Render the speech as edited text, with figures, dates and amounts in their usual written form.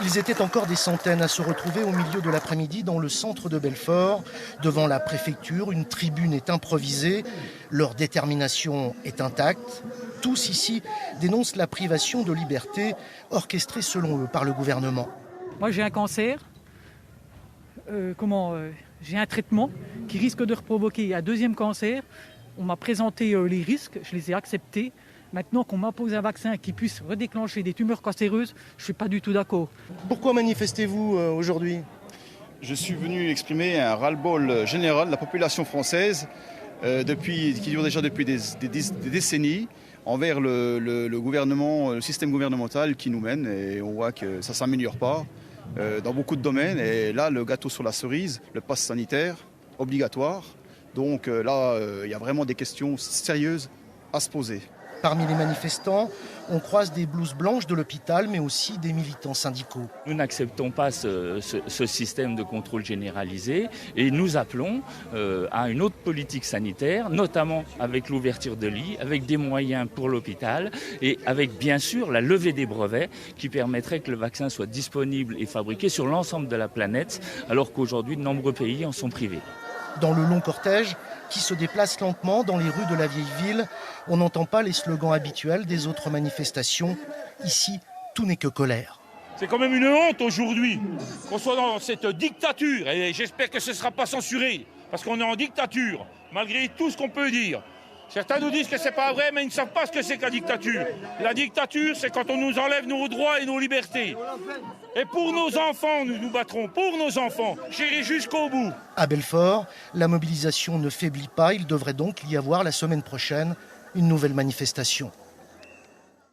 Ils étaient encore des centaines à se retrouver au milieu de l'après-midi dans le centre de Belfort. Devant la préfecture, une tribune est improvisée. Leur détermination est intacte. Tous ici dénoncent la privation de liberté orchestrée selon eux par le gouvernement. Moi j'ai un cancer, j'ai un traitement qui risque de provoquer un deuxième cancer. On m'a présenté les risques, je les ai acceptés. Maintenant qu'on m'impose un vaccin qui puisse redéclencher des tumeurs cancéreuses, je ne suis pas du tout d'accord. Pourquoi manifestez-vous aujourd'hui ? Je suis venu exprimer un ras-le-bol général de la population française qui dure déjà depuis des décennies envers le gouvernement, le système gouvernemental qui nous mène, et on voit que ça ne s'améliore pas dans beaucoup de domaines. Et là, le gâteau sur la cerise, le pass sanitaire obligatoire. Donc là, il y a vraiment des questions sérieuses à se poser. Parmi les manifestants, on croise des blouses blanches de l'hôpital, mais aussi des militants syndicaux. Nous n'acceptons pas ce système de contrôle généralisé et nous appelons à une autre politique sanitaire, notamment avec l'ouverture de lits, avec des moyens pour l'hôpital et avec bien sûr la levée des brevets qui permettrait que le vaccin soit disponible et fabriqué sur l'ensemble de la planète, alors qu'aujourd'hui de nombreux pays en sont privés. Dans le long cortège qui se déplace lentement dans les rues de la vieille ville, on n'entend pas les slogans habituels des autres manifestations. Ici, tout n'est que colère. C'est quand même une honte aujourd'hui qu'on soit dans cette dictature, et j'espère que ce ne sera pas censuré, parce qu'on est en dictature, malgré tout ce qu'on peut dire. Certains nous disent que c'est pas vrai, mais ils ne savent pas ce que c'est que la dictature. La dictature, c'est quand on nous enlève nos droits et nos libertés. Et pour nos enfants, nous nous battrons, pour nos enfants, j'irai jusqu'au bout. À Belfort, la mobilisation ne faiblit pas. Il devrait donc y avoir la semaine prochaine une nouvelle manifestation.